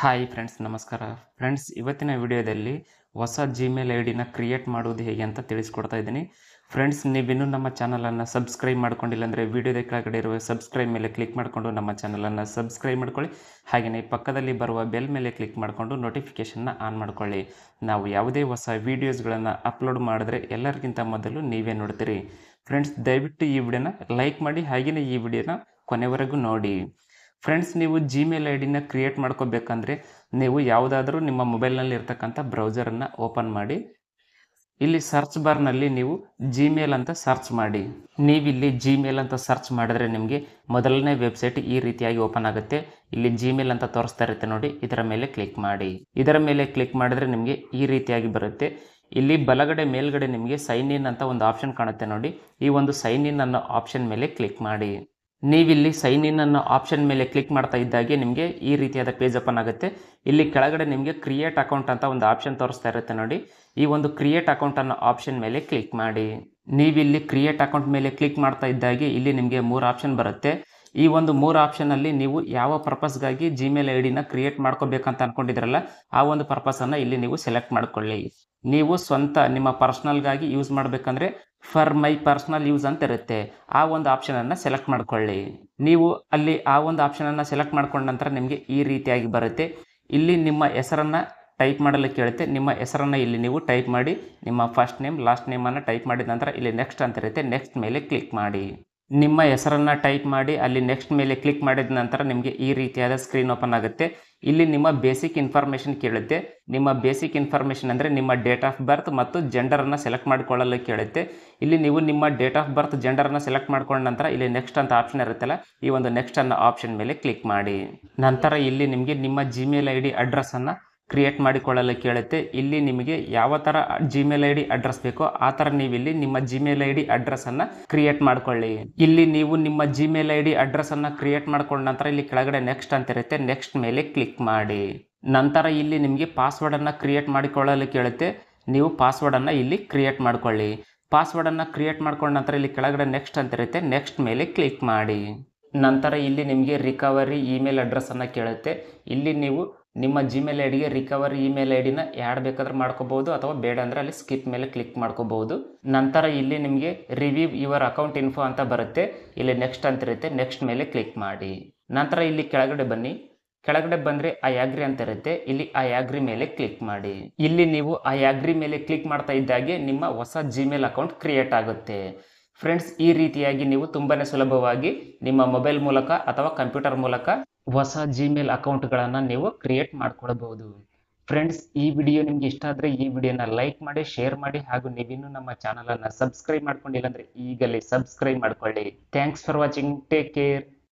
Hi friends, ನಮಸ್ಕಾರ friends. ಇವತ್ತಿನ ವಿಡಿಯೋದಲ್ಲಿ ಹೊಸ ಜಿಮೇಲ್ ಐ ಡಿನ ಕ್ರಿಯೇಟ್ ಮಾಡುವುದು ಹೇಗೆ ಅಂತ ತಿಳಿಸ್ಕೊಡ್ತಾ ಇದ್ದೀನಿ. ಫ್ರೆಂಡ್ಸ್, ನೀವಿನ್ನೂ ನಮ್ಮ ಚಾನಲನ್ನು ಸಬ್ಸ್ಕ್ರೈಬ್ ಮಾಡ್ಕೊಂಡಿಲ್ಲ ಅಂದರೆ ವಿಡಿಯೋದ ಕೆಳಗಡೆ ಇರುವ ಸಬ್ಸ್ಕ್ರೈಬ್ ಮೇಲೆ ಕ್ಲಿಕ್ ಮಾಡಿಕೊಂಡು ನಮ್ಮ ಚಾನಲನ್ನು ಸಬ್ಸ್ಕ್ರೈಬ್ ಮಾಡ್ಕೊಳ್ಳಿ. ಹಾಗೆಯೇ ಪಕ್ಕದಲ್ಲಿ ಬರುವ ಬೆಲ್ ಮೇಲೆ ಕ್ಲಿಕ್ ಮಾಡಿಕೊಂಡು ನೋಟಿಫಿಕೇಷನ್ನ ಆನ್ ಮಾಡ್ಕೊಳ್ಳಿ. ನಾವು ಯಾವುದೇ ಹೊಸ ವೀಡಿಯೋಸ್ಗಳನ್ನು ಅಪ್ಲೋಡ್ ಮಾಡಿದ್ರೆ ಎಲ್ಲರಿಗಿಂತ ಮೊದಲು ನೀವೇ ನೋಡ್ತೀರಿ. ಫ್ರೆಂಡ್ಸ್, ದಯವಿಟ್ಟು ಈ ವಿಡಿಯೋನ ಲೈಕ್ ಮಾಡಿ, ಹಾಗೆಯೇ ಈ ವಿಡಿಯೋನ ಕೊನೆವರೆಗೂ ನೋಡಿ. ಫ್ರೆಂಡ್ಸ್, ನೀವು ಜಿಮೇಲ್ ಐ ಡಿನ ಕ್ರಿಯೇಟ್ ಮಾಡ್ಕೋಬೇಕಂದ್ರೆ ನೀವು ಯಾವುದಾದ್ರೂ ನಿಮ್ಮ ಮೊಬೈಲ್ನಲ್ಲಿ ಇರ್ತಕ್ಕಂಥ ಬ್ರೌಸರನ್ನು ಓಪನ್ ಮಾಡಿ. ಇಲ್ಲಿ ಸರ್ಚ್ ಬಾರ್ನಲ್ಲಿ ನೀವು ಜಿಮೇಲ್ ಅಂತ ಸರ್ಚ್ ಮಾಡಿ. ನೀವಿಲ್ಲಿ ಜಿಮೇಲ್ ಅಂತ ಸರ್ಚ್ ಮಾಡಿದ್ರೆ ನಿಮಗೆ ಮೊದಲನೇ ವೆಬ್ಸೈಟ್ ಈ ರೀತಿಯಾಗಿ ಓಪನ್ ಆಗುತ್ತೆ. ಇಲ್ಲಿ ಜಿಮೇಲ್ ಅಂತ ತೋರಿಸ್ತಾ ಇರುತ್ತೆ ನೋಡಿ, ಇದರ ಮೇಲೆ ಕ್ಲಿಕ್ ಮಾಡಿ. ಇದರ ಮೇಲೆ ಕ್ಲಿಕ್ ಮಾಡಿದ್ರೆ ನಿಮಗೆ ಈ ರೀತಿಯಾಗಿ ಬರುತ್ತೆ. ಇಲ್ಲಿ ಬಲಗಡೆ ಮೇಲ್ಗಡೆ ನಿಮಗೆ ಸೈನ್ ಇನ್ ಅಂತ ಒಂದು ಆಪ್ಷನ್ ಕಾಣುತ್ತೆ ನೋಡಿ. ಈ ಒಂದು ಸೈನ್ ಇನ್ ಅನ್ನೋ ಆಪ್ಷನ್ ಮೇಲೆ ಕ್ಲಿಕ್ ಮಾಡಿ. ನೀವಿಲ್ಲಿ ಸೈನ್ ಇನ್ ಅನ್ನೋ ಆಪ್ಷನ್ ಮೇಲೆ ಕ್ಲಿಕ್ ಮಾಡ್ತಾ ಇದ್ದಾಗೆ ನಿಮಗೆ ಈ ರೀತಿಯಾದ ಪೇಜ್ ಓಪನ್ ಆಗುತ್ತೆ. ಇಲ್ಲಿ ಕೆಳಗಡೆ ನಿಮಗೆ ಕ್ರಿಯೇಟ್ ಅಕೌಂಟ್ ಅಂತ ಒಂದು ಆಪ್ಷನ್ ತೋರಿಸ್ತಾ ಇರುತ್ತೆ ನೋಡಿ. ಈ ಒಂದು ಕ್ರಿಯೇಟ್ ಅಕೌಂಟ್ ಅನ್ನೋ ಆಪ್ಷನ್ ಮೇಲೆ ಕ್ಲಿಕ್ ಮಾಡಿ. ನೀವಿಲ್ಲಿ ಕ್ರಿಯೇಟ್ ಅಕೌಂಟ್ ಮೇಲೆ ಕ್ಲಿಕ್ ಮಾಡ್ತಾ ಇದ್ದಾಗೆ ಇಲ್ಲಿ ನಿಮಗೆ 3 ಆಪ್ಷನ್ ಬರುತ್ತೆ. ಈ ಒಂದು 3 ಆಪ್ಷನಲ್ಲಿ ನೀವು ಯಾವ ಪರ್ಪಸ್ಗಾಗಿ ಜಿಮೇಲ್ ಐ ಡಿನ ಕ್ರಿಯೇಟ್ ಮಾಡ್ಕೋಬೇಕಂತ ಅನ್ಕೊಂಡಿದ್ರಲ್ಲ, ಆ ಒಂದು ಪರ್ಪಸನ್ನು ಇಲ್ಲಿ ನೀವು ಸೆಲೆಕ್ಟ್ ಮಾಡ್ಕೊಳ್ಳಿ. ನೀವು ಸ್ವಂತ ನಿಮ್ಮ ಪರ್ಸ್ನಲ್ಗಾಗಿ ಯೂಸ್ ಮಾಡಬೇಕಂದ್ರೆ ಫಾರ್ ಮೈ ಪರ್ಸ್ನಲ್ ಯೂಸ್ ಅಂತ ಇರುತ್ತೆ. ಆ ಒಂದು ಆಪ್ಷನನ್ನು ಸೆಲೆಕ್ಟ್ ಮಾಡ್ಕೊಳ್ಳಿ. ನೀವು ಅಲ್ಲಿ ಆ ಒಂದು ಆಪ್ಷನನ್ನು ಸೆಲೆಕ್ಟ್ ಮಾಡ್ಕೊಂಡ ನಂತರ ನಿಮಗೆ ಈ ರೀತಿಯಾಗಿ ಬರುತ್ತೆ. ಇಲ್ಲಿ ನಿಮ್ಮ ಹೆಸರನ್ನು ಟೈಪ್ ಮಾಡಲು ಕೇಳುತ್ತೆ. ನಿಮ್ಮ ಹೆಸರನ್ನು ಇಲ್ಲಿ ನೀವು ಟೈಪ್ ಮಾಡಿ. ನಿಮ್ಮ ಫಸ್ಟ್ ನೇಮ್ ಲಾಸ್ಟ್ ನೇಮನ್ನು ಟೈಪ್ ಮಾಡಿದ ನಂತರ ಇಲ್ಲಿ ನೆಕ್ಸ್ಟ್ ಅಂತ ಇರುತ್ತೆ. ನೆಕ್ಸ್ಟ್ ಮೇಲೆ ಕ್ಲಿಕ್ ಮಾಡಿ. ನಿಮ್ಮ ಹೆಸರನ್ನು ಟೈಪ್ ಮಾಡಿ ಅಲ್ಲಿ ನೆಕ್ಸ್ಟ್ ಮೇಲೆ ಕ್ಲಿಕ್ ಮಾಡಿದ ನಂತರ ನಿಮಗೆ ಈ ರೀತಿಯಾದ ಸ್ಕ್ರೀನ್ ಓಪನ್ ಆಗುತ್ತೆ. ಇಲ್ಲಿ ನಿಮ್ಮ ಬೇಸಿಕ್ ಇನ್ಫಾರ್ಮೇಷನ್ ಕೇಳುತ್ತೆ. ನಿಮ್ಮ ಬೇಸಿಕ್ ಇನ್ಫಾರ್ಮೇಷನ್ ಅಂದರೆ ನಿಮ್ಮ ಡೇಟ್ ಆಫ್ ಬರ್ತ್ ಮತ್ತು ಜೆಂಡರನ್ನು ಸೆಲೆಕ್ಟ್ ಮಾಡಿಕೊಳ್ಳಲು ಕೇಳುತ್ತೆ. ಇಲ್ಲಿ ನೀವು ನಿಮ್ಮ ಡೇಟ್ ಆಫ್ ಬರ್ತ್ ಜೆಂಡರನ್ನು ಸೆಲೆಕ್ಟ್ ಮಾಡ್ಕೊಂಡ ನಂತರ ಇಲ್ಲಿ ನೆಕ್ಸ್ಟ್ ಅಂತ ಆಪ್ಷನ್ ಇರುತ್ತಲ್ಲ, ಈ ಒಂದು ನೆಕ್ಸ್ಟ್ ಅನ್ನೋ ಆಪ್ಷನ್ ಮೇಲೆ ಕ್ಲಿಕ್ ಮಾಡಿ. ನಂತರ ಇಲ್ಲಿ ನಿಮಗೆ ನಿಮ್ಮ ಜಿಮೇಲ್ ಐ ಡಿ ಅಡ್ರೆಸ್ಸನ್ನು ಕ್ರಿಯೇಟ್ ಮಾಡಿಕೊಳ್ಳಲು ಕೇಳುತ್ತೆ. ಇಲ್ಲಿ ನಿಮಗೆ ಯಾವ ಥರ ಜಿಮೇಲ್ ಐ ಡಿ ಅಡ್ರೆಸ್ ಬೇಕೋ ಆ ಥರ ನೀವಿಲ್ಲಿ ನಿಮ್ಮ ಜಿಮೇಲ್ ಐ ಡಿ ಅಡ್ರೆಸ್ಸನ್ನು ಕ್ರಿಯೇಟ್ ಮಾಡ್ಕೊಳ್ಳಿ. ಇಲ್ಲಿ ನೀವು ನಿಮ್ಮ ಜಿಮೇಲ್ ಐ ಡಿ ಅಡ್ರೆಸ್ಸನ್ನು ಕ್ರಿಯೇಟ್ ಮಾಡ್ಕೊಂಡ ನಂತರ ಇಲ್ಲಿ ಕೆಳಗಡೆ ನೆಕ್ಸ್ಟ್ ಅಂತ ಇರುತ್ತೆ. ನೆಕ್ಸ್ಟ್ ಮೇಲೆ ಕ್ಲಿಕ್ ಮಾಡಿ. ನಂತರ ಇಲ್ಲಿ ನಿಮಗೆ ಪಾಸ್ವರ್ಡನ್ನು ಕ್ರಿಯೇಟ್ ಮಾಡಿಕೊಳ್ಳಲು ಕೇಳುತ್ತೆ. ನೀವು ಪಾಸ್ವರ್ಡನ್ನು ಇಲ್ಲಿ ಕ್ರಿಯೇಟ್ ಮಾಡ್ಕೊಳ್ಳಿ. ಪಾಸ್ವರ್ಡನ್ನು ಕ್ರಿಯೇಟ್ ಮಾಡ್ಕೊಂಡ ನಂತರ ಇಲ್ಲಿ ಕೆಳಗಡೆ ನೆಕ್ಸ್ಟ್ ಅಂತ ಇರುತ್ತೆ. ನೆಕ್ಸ್ಟ್ ಮೇಲೆ ಕ್ಲಿಕ್ ಮಾಡಿ. ನಂತರ ಇಲ್ಲಿ ನಿಮಗೆ ರಿಕವರಿ ಇಮೇಲ್ ಅಡ್ರೆಸ್ಸನ್ನು ಕೇಳುತ್ತೆ. ಇಲ್ಲಿ ನೀವು ನಿಮ್ಮ ಜಿಮೇಲ್ ಐ ಡಿಗೆ ರಿಕವರಿ ಇಮೇಲ್ ಐ ಡಿನ ಆ್ಯಡ್ ಬೇಕಾದ್ರೆ ಮಾಡ್ಕೋಬಹುದು, ಅಥವಾ ಬೇಡ ಅಂದರೆ ಅಲ್ಲಿ ಸ್ಕಿಪ್ ಮೇಲೆ ಕ್ಲಿಕ್ ಮಾಡ್ಕೋಬಹುದು. ನಂತರ ಇಲ್ಲಿ ನಿಮಗೆ ರಿವ್ಯೂ ಯುವರ್ ಅಕೌಂಟ್ ಇನ್ಫೋ ಅಂತ ಬರುತ್ತೆ. ಇಲ್ಲಿ ನೆಕ್ಸ್ಟ್ ಅಂತ ಇರುತ್ತೆ. ನೆಕ್ಸ್ಟ್ ಮೇಲೆ ಕ್ಲಿಕ್ ಮಾಡಿ. ನಂತರ ಇಲ್ಲಿ ಕೆಳಗಡೆ ಬನ್ನಿ. ಕೆಳಗಡೆ ಬಂದರೆ ಐ ಅಗ್ರಿ ಅಂತ ಇರುತ್ತೆ. ಇಲ್ಲಿ ಐ ಅಗ್ರಿ ಮೇಲೆ ಕ್ಲಿಕ್ ಮಾಡಿ. ಇಲ್ಲಿ ನೀವು ಐ ಅಗ್ರಿ ಮೇಲೆ ಕ್ಲಿಕ್ ಮಾಡ್ತಾ ಇದ್ದಾಗೆ ನಿಮ್ಮ ಹೊಸ ಜಿಮೇಲ್ ಅಕೌಂಟ್ ಕ್ರಿಯೇಟ್ ಆಗುತ್ತೆ. ಫ್ರೆಂಡ್ಸ್, ಈ ರೀತಿಯಾಗಿ ನೀವು ತುಂಬಾ ಸುಲಭವಾಗಿ ನಿಮ್ಮ ಮೊಬೈಲ್ ಮೂಲಕ ಅಥವಾ ಕಂಪ್ಯೂಟರ್ ಮೂಲಕ ಹೊಸ ಜಿಮೇಲ್ ಅಕೌಂಟ್ಗಳನ್ನು ನೀವು ಕ್ರಿಯೇಟ್ ಮಾಡ್ಕೊಳ್ಬಹುದು. ಫ್ರೆಂಡ್ಸ್, ಈ ವಿಡಿಯೋ ನಿಮ್ಗೆ ಇಷ್ಟ ಆದರೆ ಈ ವಿಡಿಯೋನ ಲೈಕ್ ಮಾಡಿ, ಶೇರ್ ಮಾಡಿ, ಹಾಗೂ ನೀವಿನ್ನೂ ನಮ್ಮ ಚಾನಲನ್ನು ಸಬ್ಸ್ಕ್ರೈಬ್ ಮಾಡ್ಕೊಂಡಿಲ್ಲ ಅಂದರೆ ಈಗಲೇ ಸಬ್ಸ್ಕ್ರೈಬ್ ಮಾಡ್ಕೊಳ್ಳಿ. Thanks for watching. Take care.